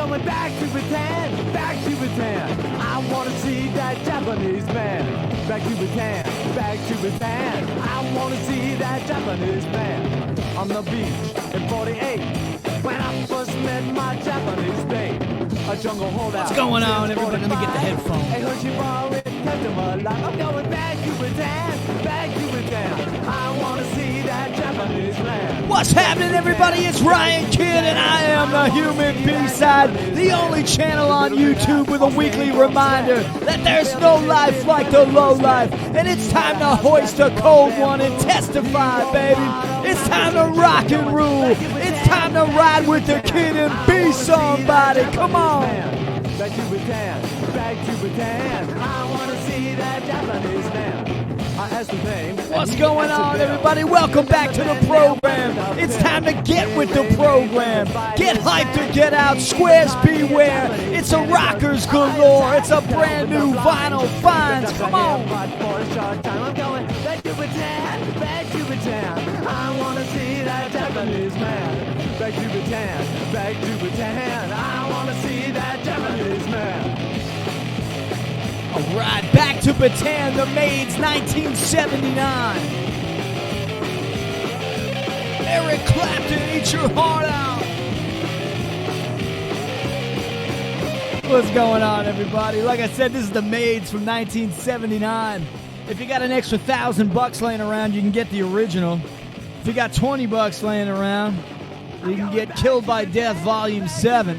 going back to Bataan, back to Bataan. I want to see that Japanese man. Back to Bataan, back to Bataan. I want to see that Japanese man. On the beach in 48, when I first met my Japanese babe. A jungle holdout. What's going on, everybody? Let me get the headphones. I heard you borrow it, kept him alive. I'm going back to Bataan, back to Bataan. I want to see that Japanese land. What's happening, everybody? It's Ryan Kidd, and I am the Human B-Side, the only channel on YouTube with a weekly reminder that there's no life like the low life, and it's time to hoist a cold one and testify, baby. It's time to rock and rule. It's time to ride with the kid and be somebody. Come on. Back to Bataan, back to Bataan. I want to see that Japanese man. I asked the name. What's going on, everybody? Welcome back to the program. It's time to get with the program. Get hyped or get out. Squares beware. It's a rockers galore. It's a brand new vinyl finds. Come on. I'm going back to Bataan, back to Bataan. I want to see that Japanese man. Back to Bataan, back to Bataan. I want to see that Japanese man. All right, back to Bataan, the Maids, 1979. Eric Clapton, eat your heart out. What's going on, everybody? Like I said, this is the Maids from 1979. If you got an extra $1,000 laying around, you can get the original. If you got $20 laying around, you can get Killed by Death Volume 7,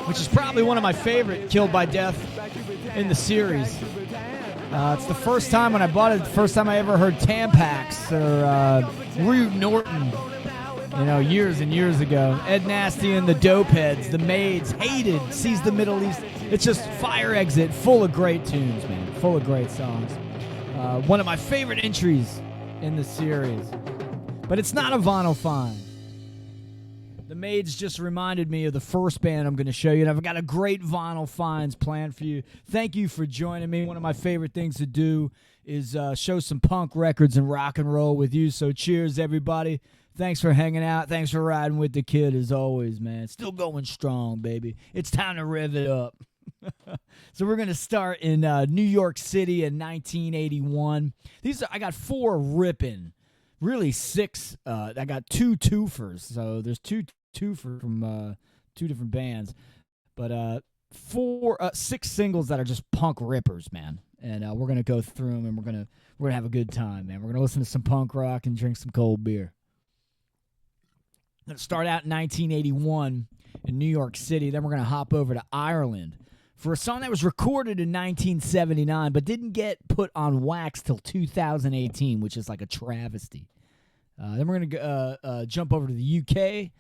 which is probably one of my favorite Killed by Death in the series. It's the first time when I bought it, the first time I ever heard Tampax or Rude Norton, years and years ago. Ed Nasty and the Dopeheads, the Maids, Hated, Sees the Middle East. It's just Fire Exit, full of great tunes, man, full of great songs. One of my favorite entries in the series. But it's not a vinyl find. The Maids just reminded me of the first band I'm going to show you, and I've got a great vinyl finds planned for you. Thank you for joining me. One of my favorite things to do is show some punk records and rock and roll with you, so cheers, everybody. Thanks for hanging out. Thanks for riding with the kid, as always, man. Still going strong, baby. It's time to rev it up. So we're going to start in New York City in 1981. I got 4 ripping. Really 6. I got 2 twofers, so there's 2 twofers from 2 different bands, but 6 singles that are just punk rippers, man. And we're gonna go through them, and we're gonna have a good time, man. We're gonna listen to some punk rock and drink some cold beer. I'm gonna start out in 1981 in New York City. Then we're gonna hop over to Ireland for a song that was recorded in 1979 but didn't get put on wax till 2018, which is like a travesty. Then we're going to jump over to the UK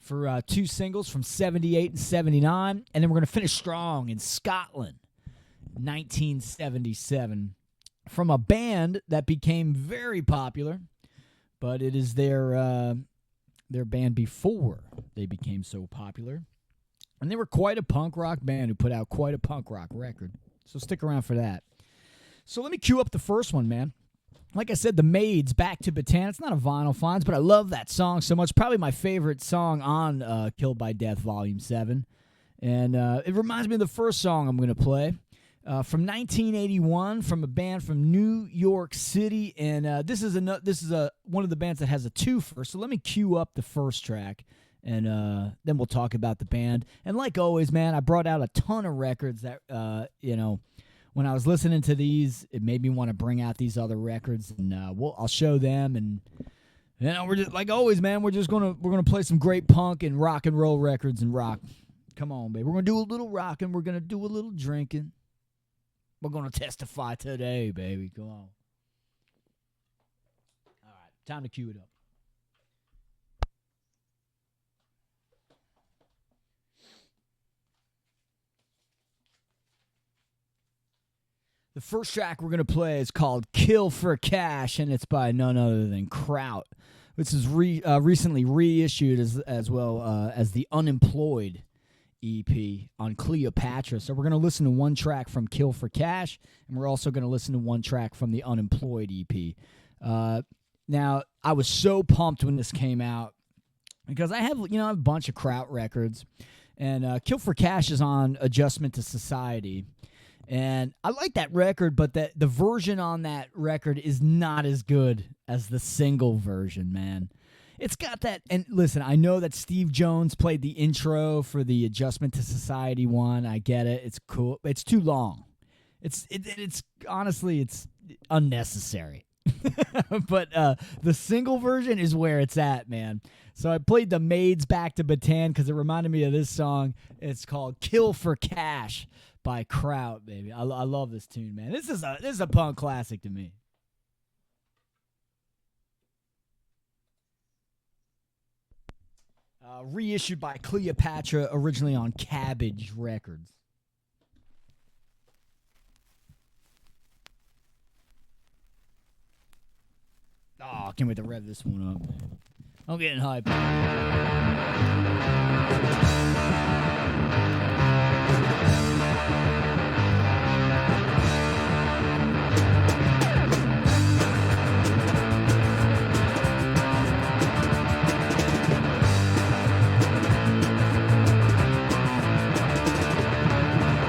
for 2 singles from 78 and 79, and then we're going to finish strong in Scotland, 1977, from a band that became very popular, but it is their band before they became so popular. And they were quite a punk rock band who put out quite a punk rock record. So stick around for that. So let me cue up the first one, man. Like I said, the Maids, Back to Bataan. It's not a vinyl finds, but I love that song so much. Probably my favorite song on Killed by Death Volume 7. And it reminds me of the first song I'm going to play. From 1981, from a band from New York City. And this is one of the bands that has a twofer. So let me cue up the first track. And then we'll talk about the band. And like always, man, I brought out a ton of records that, when I was listening to these, it made me want to bring out these other records. And I'll show them. And, we're just, like always, man, we're gonna play some great punk and rock and roll records and rock. Come on, baby. We're going to do a little rocking. We're going to do a little drinking. We're going to testify today, baby. Come on. All right, time to cue it up. The first track we're going to play is called Kill for Cash, and it's by none other than Kraut. This is recently reissued as well as the Unemployed EP on Cleopatra. So we're going to listen to one track from Kill for Cash, and we're also going to listen to one track from the Unemployed EP. Now, I was so pumped when this came out because I have a bunch of Kraut records, And Kill for Cash is on Adjustment to Society. And I like that record, but the version on that record is not as good as the single version, man. It's got that, and listen, I know that Steve Jones played the intro for the Adjustment to Society one. I get it. It's cool. It's too long. It's honestly, it's unnecessary. But the single version is where it's at, man. So I played the Maids Back to Bataan because it reminded me of this song. It's called Kill for Cash by Kraut, baby. I love this tune, man. This is a punk classic to me. Reissued by Cleopatra, originally on Cabbage Records. Oh, I can't wait to rev this one up, man. I'm getting hyped.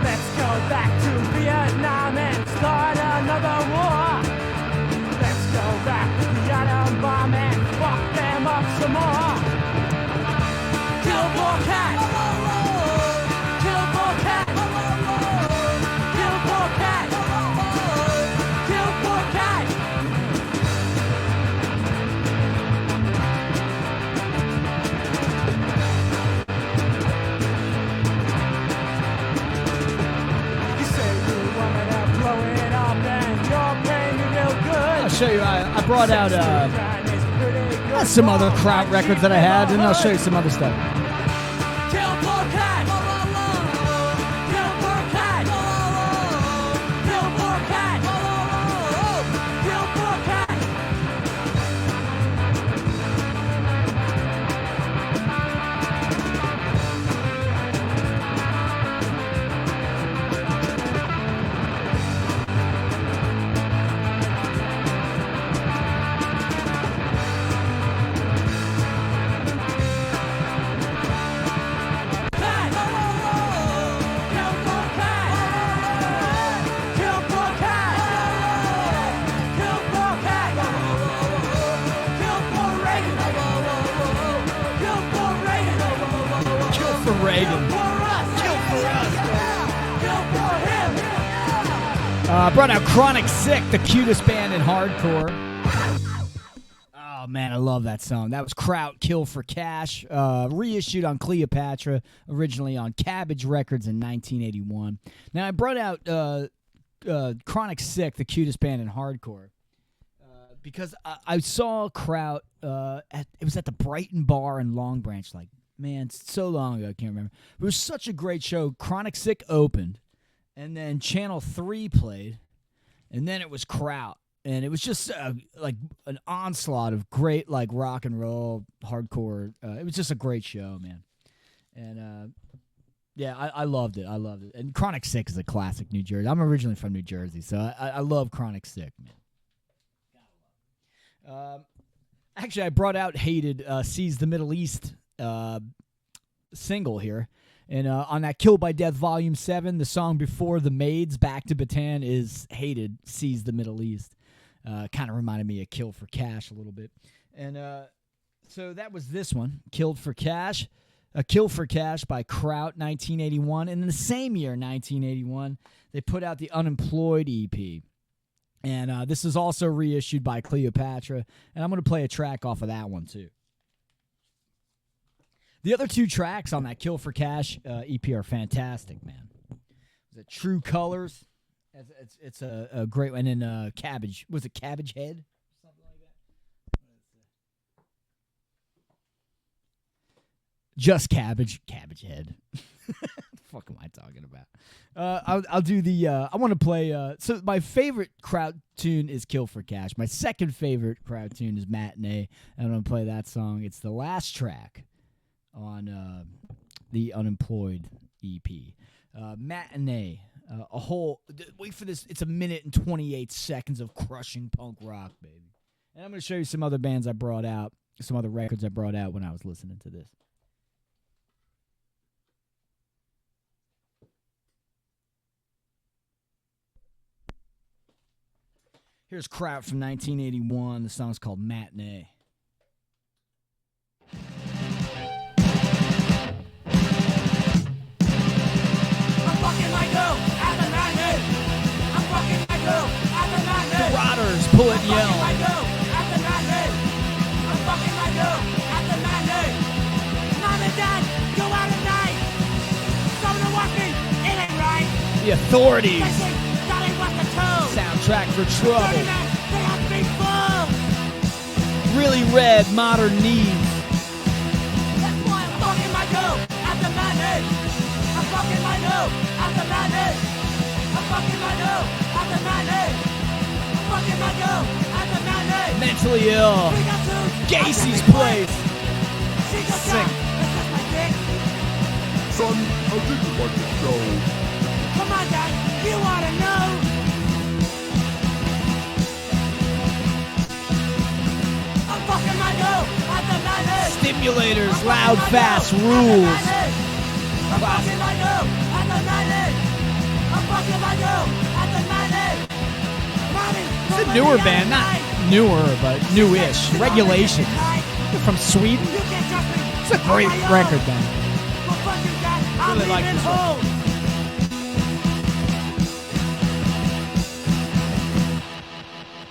Let's go back to Vietnam and start another war. Let's go back to the atom bomb and fuck them up some more. Kill for cat. Kill for cat. Kill for cat. Kill for cat. You say you want me to blow it up and you're paying me real good. I'll show you. I brought out some other Kraut records that I had, and I'll show you some other stuff. Kill for cat. Kill for cat. Kill for cat. Kill for cat. Brought out Chronic Sick, the cutest band in hardcore. Oh, man, I love that song. That was Kraut, Kill for Cash, reissued on Cleopatra, originally on Cabbage Records in 1981. Now, I brought out Chronic Sick, the cutest band in hardcore, because I saw Kraut, it was at the Brighton Bar in Long Branch, like, man, it's so long ago, I can't remember. It was such a great show. Chronic Sick opened. And then Channel 3 played, and then it was Kraut. And it was just like an onslaught of great like rock and roll, hardcore. It was just a great show, man. And yeah, I loved it. I loved it. And Chronic Sick is a classic New Jersey. I'm originally from New Jersey, so I love Chronic Sick, man. Actually, I brought out Hated Sees the Middle East single here. And on that Kill by Death Volume 7, the song before the Maids Back to Bataan is Hated Sees the Middle East. Kind of reminded me of Kill for Cash a little bit. And so that was this one, Kill for Cash by Kraut, 1981. And in the same year, 1981, they put out the Unemployed EP. And this is also reissued by Cleopatra. And I'm going to play a track off of that one, too. The other two tracks on that Kill for Cash EP are fantastic, man. The True Colors, it's a great one. And then Cabbage, was it Cabbage Head? Something like that. Just Cabbage Head. What the fuck am I talking about? I'll do the. I want to play. So my favorite Kraut tune is Kill for Cash. My second favorite Kraut tune is Matinee. And I'm gonna play that song. It's the last track on the Unemployed EP. Matinee, a whole, wait for this, it's a minute and 28 seconds of crushing punk rock, baby. And I'm going to show you some other bands I brought out, some other records I brought out when I was listening to this. Here's Kraut from 1981. The song's called Matinee. I'm fucking my girl at the matinee. I'm fucking my girl at the matinee. The Rotters, pull it and yell. I'm fucking my girl at the matinee. I'm fucking my girl at the matinee. Mom and Dad, go out at night. Someone to watch me, it ain't right. The Authorities. They say, Daddy, what's the tone? Soundtrack for Trouble. 30 men, they have to be full. Really Red, Modern Needs. That's why I'm fucking my girl at the matinee. I'm fucking my girl at the matinee. I'm fucking my girl at the matinee. I'm fucking my girl at the matinee. Mentally ill. We got two. Gacy's Place. She goes Sick. down. That's just my dick. Son, how did you like the show? Come on, Dad. You want to know? I'm fucking my girl at the matinee. Stimulators, I'm Loud, fucking my Fast, girl at the Rules. matinee. I'm fucking my girl at the matinee. I'm fucking my girl at the matinee. Mommy, It's a newer band, not newer, but newish. Regulations. They're from Sweden. You can't trust me. It's a great record, man. Well, fuck you, Dad. I'm Really like leaving this one. home.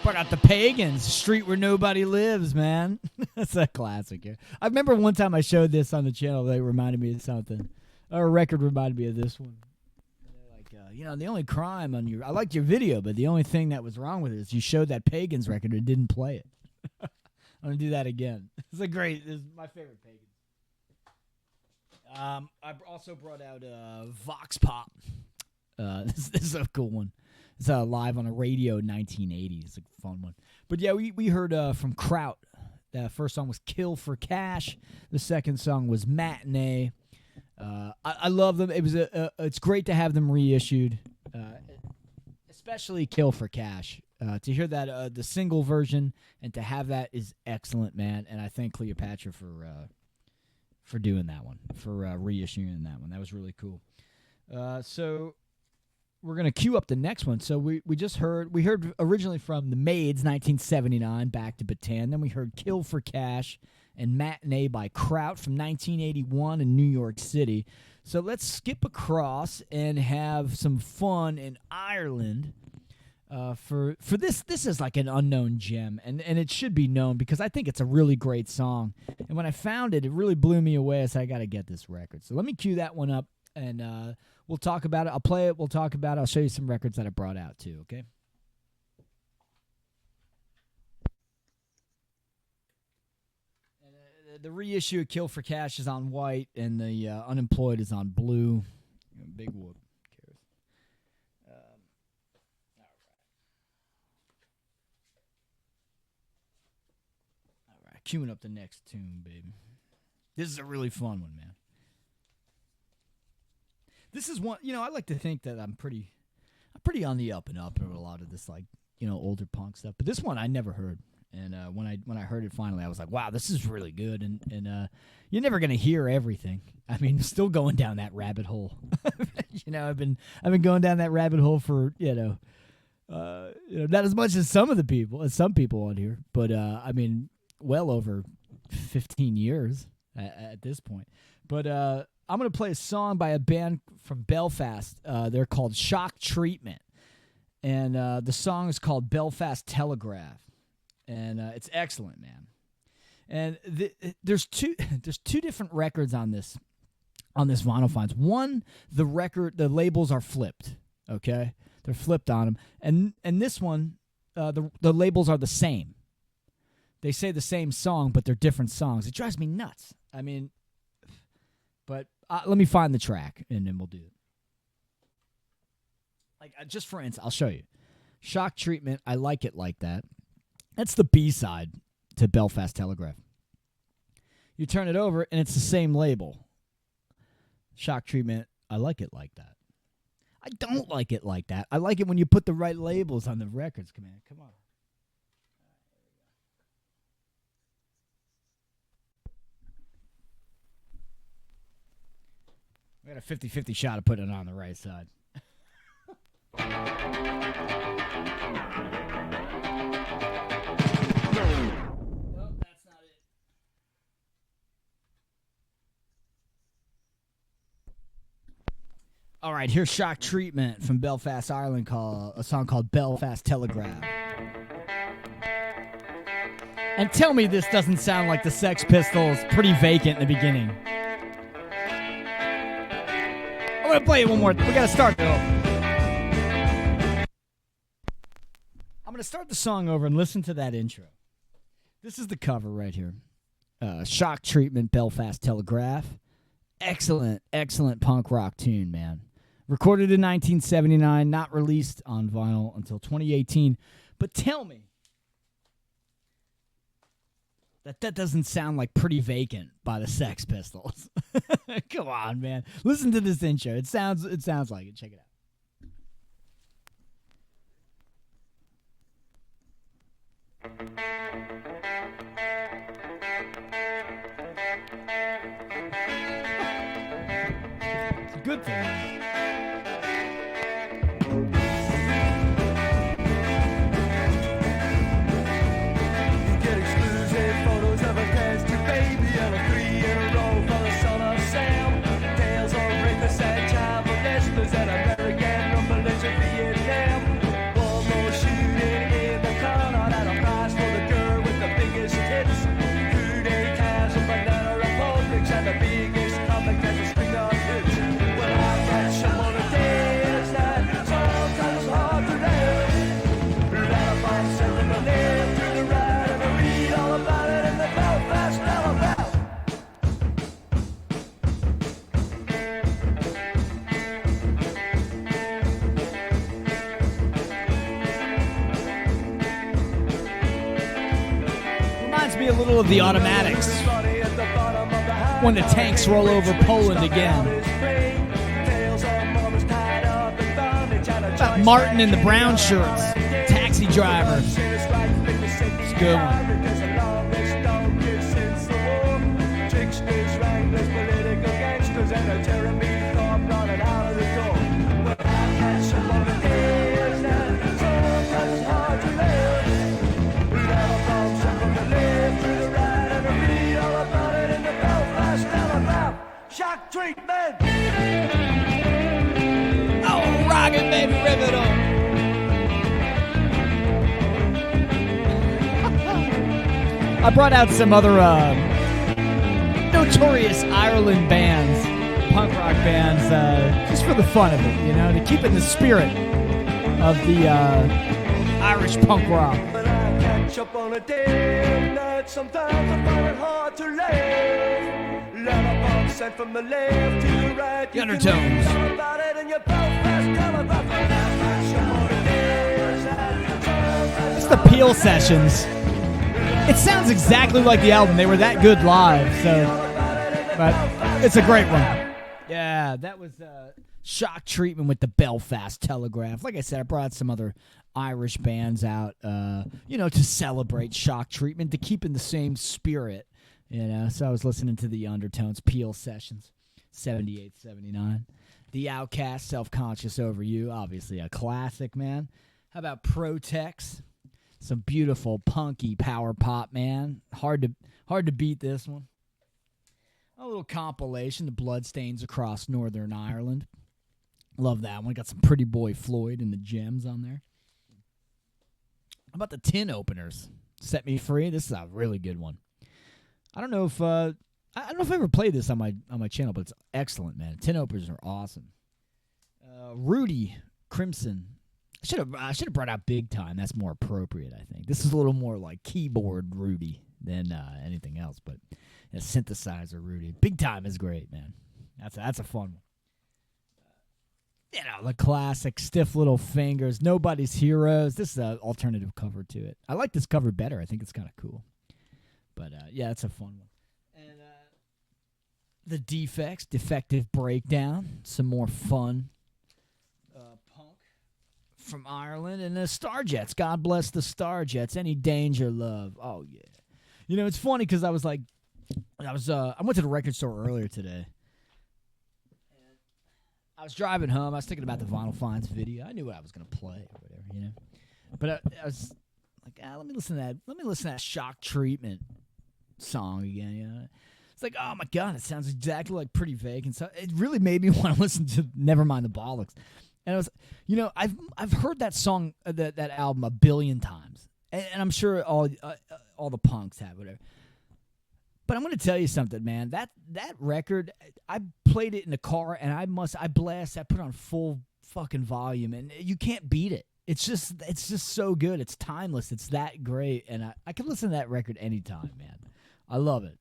Brought out the Pagans, Street Where Nobody Lives, man. That's a classic. Yeah. I remember one time I showed this on the channel. They reminded me of something. Or a record reminded me of this one. They're like, the only crime on I liked your video, but the only thing that was wrong with it is you showed that Pagans record and didn't play it. I'm going to do that again. It's my favorite Pagans. I also brought out Vox Pop. This is a cool one. It's live on the radio in 1980. It's a fun one. But yeah, we heard from Kraut. The first song was Kill for Cash. The second song was Matinee. I love them. It's great to have them reissued, especially Kill for Cash. To hear that the single version and to have that is excellent, man. And I thank Cleopatra for doing that one, for reissuing that one. That was really cool. So we're gonna queue up the next one. So we heard originally from the Maids, 1979, Back to Bataan. Then we heard Kill for Cash and Matinee by Kraut from 1981 in New York City. So let's skip across and have some fun in Ireland. For this is like an unknown gem, and it should be known because I think it's a really great song. And when I found it, it really blew me away. I said, I got to get this record. So let me cue that one up, and we'll talk about it. I'll play it. We'll talk about it. I'll show you some records that I brought out too, okay? And, the reissue of Kill for Cash is on white, and the Unemployed is on blue. Big whoop. Queuing up the next tune, baby. This is a really fun one, man. This is one, I like to think that I'm pretty on the up and up with a lot of this, older punk stuff. But this one I never heard, and when I heard it finally, I was like, wow, this is really good. And you're never gonna hear everything. I mean, still going down that rabbit hole. I've been going down that rabbit hole for not as much as some people on here, but I mean, well over 15 years at this point. But I'm going to play a song by a band from Belfast. They're called Shock Treatment. And the song is called Belfast Telegraph. And it's excellent, man. And there's two different records on this vinyl finds. One, the labels are flipped, okay? They're flipped on them. And this one, the labels are the same. They say the same song, but they're different songs. It drives me nuts. I mean, but let me find the track, and then we'll do it. Just for instance, I'll show you. Shock Treatment, I Like It Like That. That's the B-side to Belfast Telegraph. You turn it over, and it's the same label. Shock Treatment, I Like It Like That. I don't like it like that. I like it when you put the right labels on the records. Come on. We got a 50-50 shot of putting it on the right side. All right, here's Shock Treatment from Belfast, Ireland, a song called Belfast Telegraph. And tell me this doesn't sound like the Sex Pistols, Pretty Vacant in the beginning. I'm going to play it one more. We got to start, though. I'm going to start the song over and listen to that intro. This is the cover right here. Shock Treatment, Belfast Telegraph. Excellent, excellent punk rock tune, man. Recorded in 1979, not released on vinyl until 2018. But tell me that doesn't sound like Pretty Vacant by the Sex Pistols. Come on, man. Listen to this intro. It sounds like it. Check it out. It's a good thing. A little of the Automatics when the tanks roll over Poland again. About Martin in the brown shirts, taxi driver. It's a good one. Shock Treatment! Oh, rockin' baby, rip it on. I brought out some other notorious Ireland bands, punk rock bands, just for the fun of it, you know, to keep in the spirit of the Irish punk rock. When I catch up on a day night, sometimes I find it hard to live. Sent from the left to the right. The undertones. It's the Peel sessions. It sounds exactly like the album. They were that good live, so. But it's a great one. Yeah, that was Shock Treatment with the Belfast Telegraph. Like I said, I brought some other Irish bands out, to celebrate Shock Treatment, to keep in the same spirit. You know, so I was listening to the Undertones, Peel Sessions, 78, 79. The Outcast, Self-Conscious Over You, obviously a classic, man. How about Protex? Some beautiful, punky power pop, man. Hard to beat this one. A little compilation, The Bloodstains Across Northern Ireland. Love that one. Got some Pretty Boy Floyd and the Gems on there. How about the Tin Openers? Set Me Free. This is a really good one. I don't know if I ever played this on my channel, but it's excellent, man. Tin Openers are awesome. Rudy Crimson. I should have brought out Big Time. That's more appropriate, I think. This is a little more like keyboard Rudy than anything else, but a synthesizer Rudy. Big Time is great, man. That's a fun one. The classic Stiff Little Fingers, Nobody's Heroes. This is an alternative cover to it. I like this cover better. I think it's kind of cool. But, it's a fun one. And the Defects, Defective Breakdown. Some more fun punk from Ireland. And the Starjets, God Bless the Starjets. Any Danger Love. Oh, yeah. You know, it's funny because I was like, I went to the record store earlier today. And I was driving home. I was thinking about the Vinyl Finds video. I knew what I was going to play or whatever, you know. But I was like, let me listen to that Shock Treatment song again, you know. It's like, oh my God, it sounds exactly like Pretty Vacant. So it really made me want to listen to Nevermind the Bollocks. And I was, I've heard that song, that album a billion times, and I'm sure all the punks have, whatever. But I'm going to tell you something, man. That record, I played it in the car, and I put on full fucking volume, and you can't beat it. It's just so good. It's timeless. It's that great, and I can listen to that record anytime, man. I love it.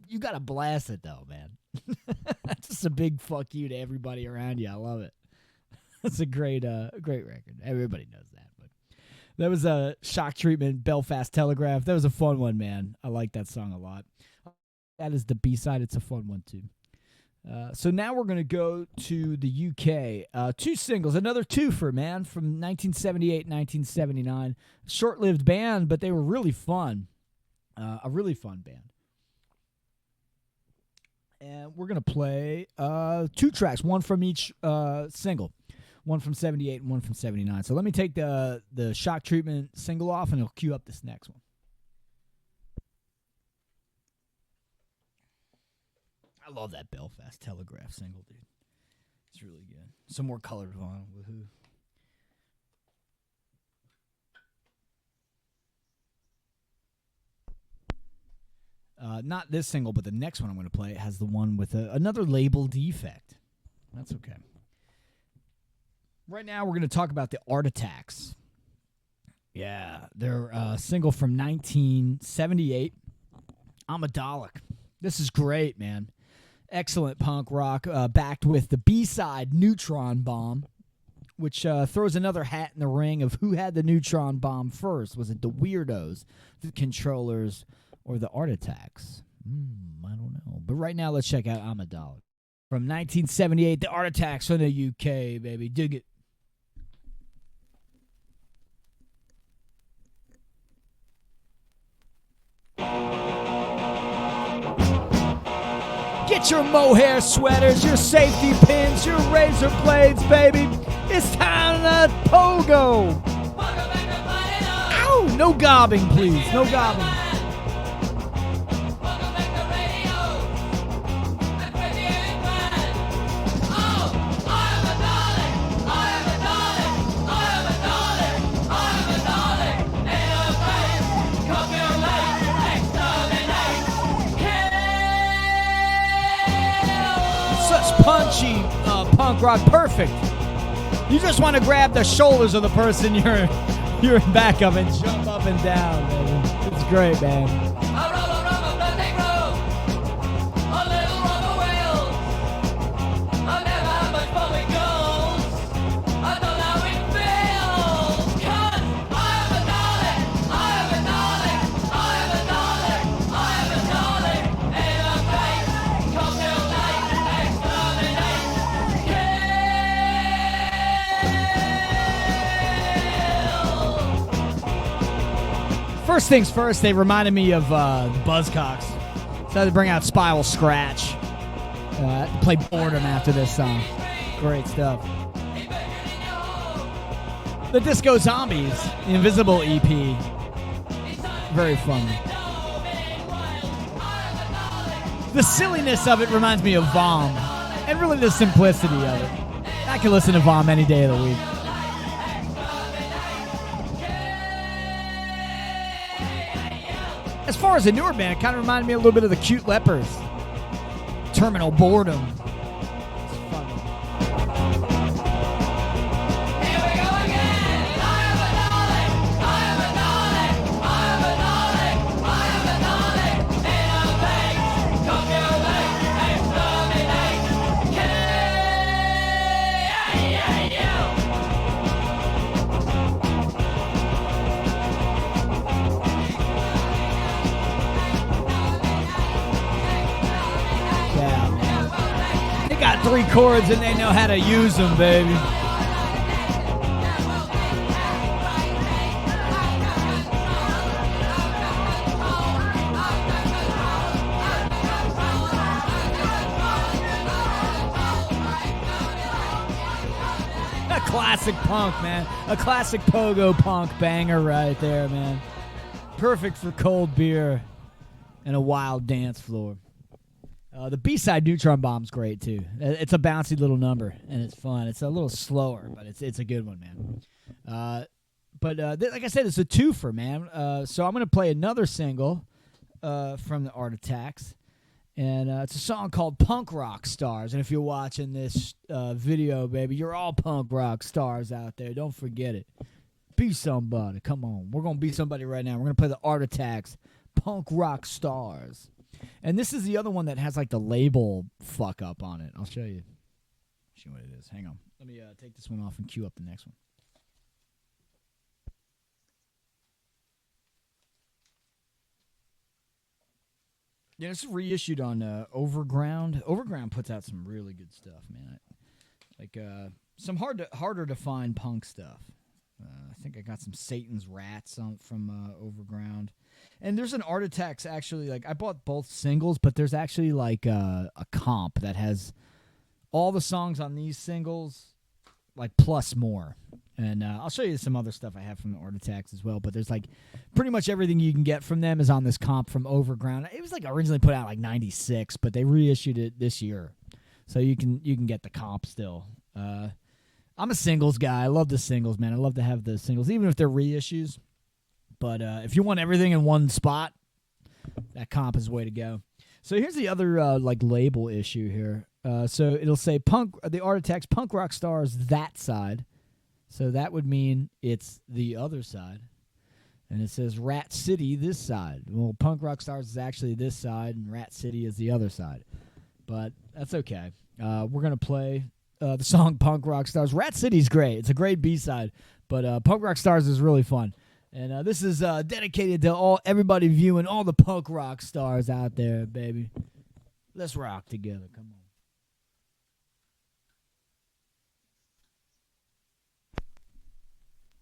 You got to blast it though, man. That's just a big fuck you to everybody around you. I love it. It's a great record. Everybody knows that. But that was a Shock Treatment, Belfast Telegraph. That was a fun one, man. I like that song a lot. That is the B-side. It's a fun one, too. So now we're going to go to the UK. 2 singles, another twofer, man, from 1978 and 1979. Short-lived band, but they were really fun. A really fun band. And we're going to play 2 tracks, one from each single. One from 78 and one from 79. So let me take the Shock Treatment single off, and I'll cue up this next one. I love that Belfast Telegraph single, dude. It's really good. Some more colored vinyl. Woohoo. Not this single, but the next one I'm going to play has the one with another label defect. That's okay. Right now, we're going to talk about the Art Attacks. Yeah, they're a single from 1978. Amidalic. This is great, man. Excellent punk rock, backed with the B-side Neutron Bomb, which throws another hat in the ring of who had the Neutron Bomb first. Was it the Weirdos, the Controllers, or the Art Attacks? I don't know. But right now, let's check out Amidalic. From 1978, the Art Attacks from the UK, baby. Dig it. Get your mohair sweaters, your safety pins, your razor blades, baby. It's time to pogo. Ow! No gobbing, please. No gobbing. Punchy punk rock, perfect. You just want to grab the shoulders of the person you're in back of and jump up and down, baby. It's great, man. First things first, they reminded me of the Buzzcocks. So I had to bring out Spiral Scratch. Play Boredom after this song. Great stuff. The Disco Zombies, the Invisible EP. Very fun. The silliness of it reminds me of Vom. And really the simplicity of it. I can listen to Vom any day of the week. As far as a newer band, it kind of reminded me a little bit of the Cute Lepers. Terminal Boredom. It's fun. Here we go again. I am a darling. I am a darling. I am a darling. I am a darling. In a place, copulate, exterminate, got 3 chords and they know how to use them, baby. A classic punk, man. A classic pogo punk banger right there, man. Perfect for cold beer and a wild dance floor. The B-side Neutron Bomb's great too. It's a bouncy little number and it's fun. It's a little slower, but it's a good one, man. Like I said, it's a twofer, man. So I'm gonna play another single from the Art Attacks, and it's a song called "Punk Rock Stars." And if you're watching this video, baby, you're all punk rock stars out there. Don't forget it. Be somebody. Come on, we're gonna be somebody right now. We're gonna play the Art Attacks, "Punk Rock Stars." And this is the other one that has like the label fuck up on it. I'll show you. See what it is. Hang on. Let me take this one off and cue up the next one. Yeah, it's reissued on Overground. Overground puts out some really good stuff, man. Like some harder to find punk stuff. I think I got some Satan's Rats from Overground. And there's an Art Attacks, actually, like, I bought both singles, but there's actually, like, a comp that has all the songs on these singles, like, plus more. And I'll show you some other stuff I have from the Art Attacks as well, but there's, like, pretty much everything you can get from them is on this comp from Overground. It was, like, originally put out, like, 96, but they reissued it this year. So you can get the comp still. I'm a singles guy. I love the singles, man. I love to have the singles, even if they're reissues. But if you want everything in one spot, that comp is the way to go. So here's the other like label issue here. So it'll say the Art Attacks Punk Rock Stars that side. So that would mean it's the other side. And it says Rat City this side. Well, Punk Rock Stars is actually this side, and Rat City is the other side. But that's okay. We're going to play the song Punk Rock Stars. Rat City's great. It's a great B-side. But Punk Rock Stars is really fun. And this is dedicated to everybody viewing all the punk rock stars out there, baby. Let's rock together. Come on.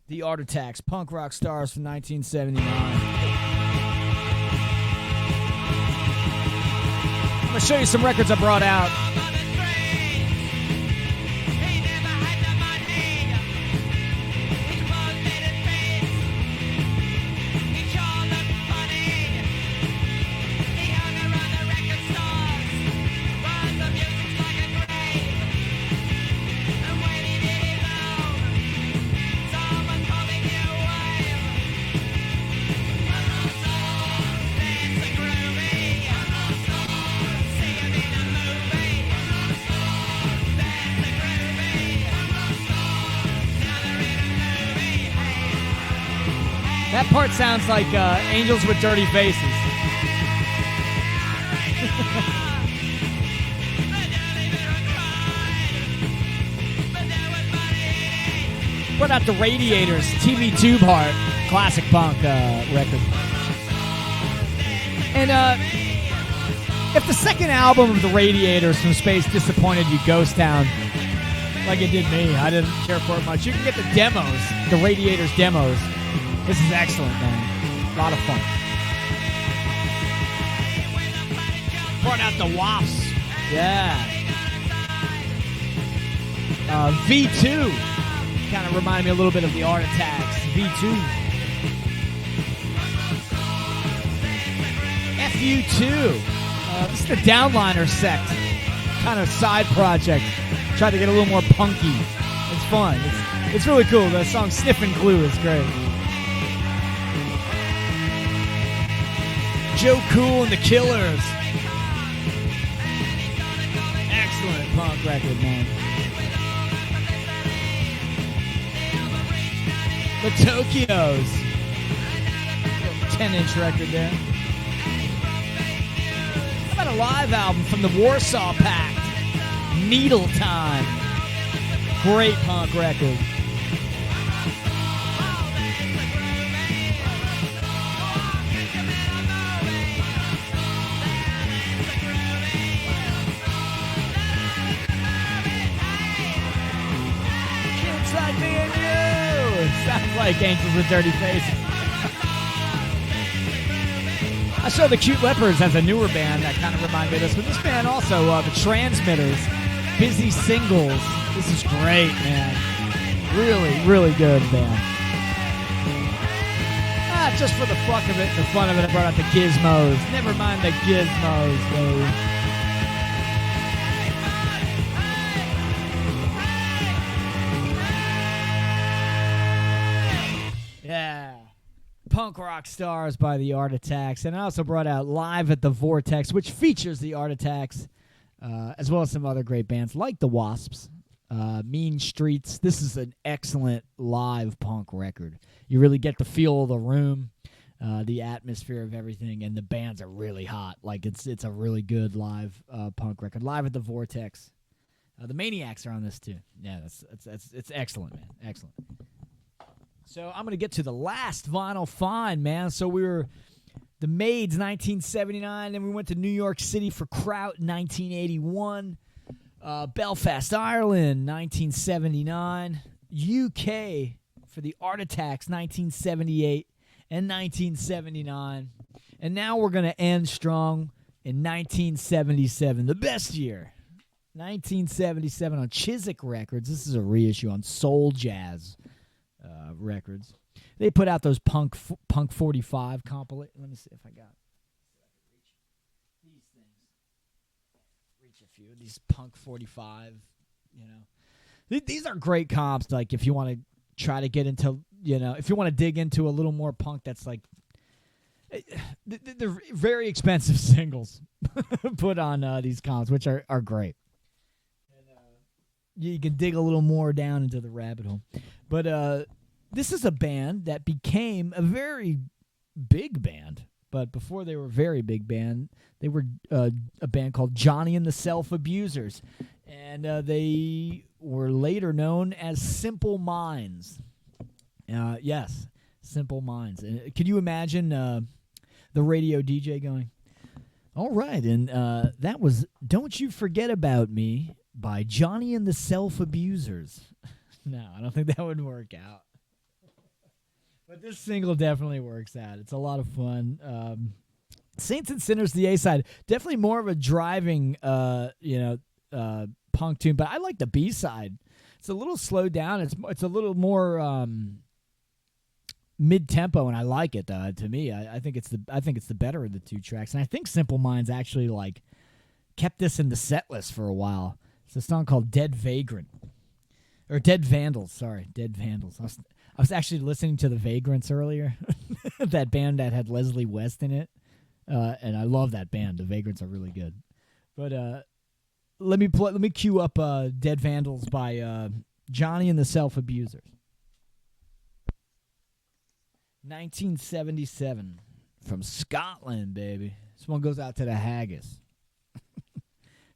The Art Attacks, Punk Rock Stars from 1979. I'm going to show you some records I brought out. That part sounds like Angels with Dirty Faces. What about the Radiators, TV Tube Heart, classic punk record. And if the second album of the Radiators from Space disappointed you, Ghost Town, like it did me, I didn't care for it much. You can get the demos, the Radiators demos. This is excellent, man. A lot of fun. Brought out the Wasps. Yeah. V2. Kind of remind me a little bit of the Art Attacks. V2. FU2. This is the Downliner sect. Kind of side project. Try to get a little more punky. It's fun. It's really cool. The song Sniffin' Glue is great. Joe Cool and the Killers. Excellent punk record, man. The Tokios. 10-inch record there. How about a live album from the Warsaw Pact? Needle Time. Great punk record. Like me and you. Sounds like Angels with Dirty Faces. I show the Cute Leopards as a newer band that kind of remind me of this, but this band also, the Transmitters, Busy Singles. This is great, man. Really, really good band. Just for the fuck of it, the fun of it, I brought out the Gizmos. Never mind the Gizmos, baby. Punk Rock Stars by the Art Attacks. And I also brought out Live at the Vortex, which features the Art Attacks, as well as some other great bands like the Wasps, Mean Streets. This is an excellent live punk record. You really get the feel of the room, the atmosphere of everything, and the bands are really hot. Like it's a really good live punk record. Live at the Vortex. The Maniacs are on this too. Yeah, it's excellent, man. Excellent. So I'm going to get to the last vinyl find, man. So we were the Maids, 1979. Then we went to New York City for Kraut, 1981. Belfast, Ireland, 1979. UK for the Art Attacks, 1978 and 1979. And now we're going to end strong in 1977, the best year. 1977 on Chiswick Records. This is a reissue on Soul Jazz Records. They put out those Punk 45 compilate. Let me see if I got these things. Reach a few of these Punk 45. You know, these are great comps. Like if you want to try to get into, you know, if you want to dig into a little more punk, that's like they're very expensive singles put on these comps, which are great. You can dig a little more down into the rabbit hole. But this is a band that became a very big band. But before they were a very big band, they were a band called Johnny and the Self-Abusers. And they were later known as Simple Minds. Yes, Simple Minds. And could you imagine the radio DJ going, all right, and that was Don't You Forget About Me by Johnny and the Self-Abusers. No, I don't think that would work out. But this single definitely works out. It's a lot of fun. Saints and Sinners, the A-side, definitely more of a driving, punk tune. But I like the B-side. It's a little slowed down. It's a little more mid-tempo, and I like it. To me, I think it's the better of the two tracks. And I think Simple Minds actually like kept this in the set list for a while. It's a song called Dead Vagrant. Or Dead Vandals, sorry. Dead Vandals. I was actually listening to the Vagrants earlier. That band that had Leslie West in it. And I love that band. The Vagrants are really good. But let me cue up Dead Vandals by Johnny and the Self-Abusers. 1977. From Scotland, baby. This one goes out to the Haggis.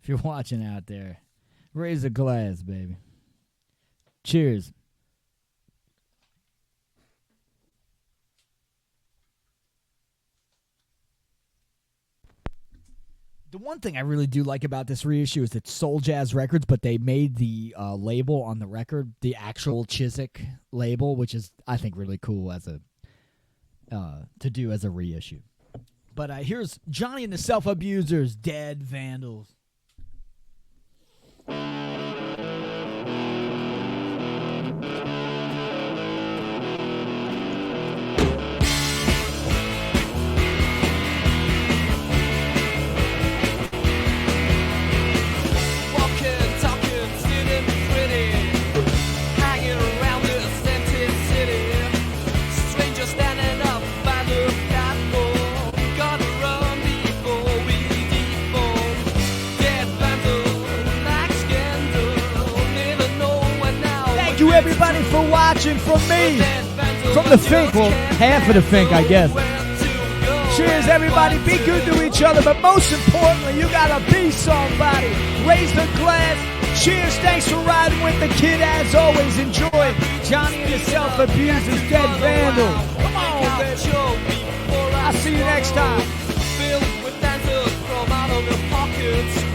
If you're watching out there. Raise a glass, baby. Cheers. The one thing I really do like about this reissue is it's Soul Jazz Records, but they made the label on the record the actual Chiswick label, which is, I think, really cool as to do as a reissue. But here's Johnny and the Self-Abusers, Dead Vandals. Everybody for watching from me, from the Fink, well, half of the Fink, I guess. Cheers, everybody. Be good to each other, but most importantly, you gotta be somebody. Raise the glass. Cheers. Thanks for riding with the kid. As always, enjoy Johnny and the Self-Abusers, Dead Vandals. Come on, baby. I'll see you next time. Filled with answers from out of your pockets.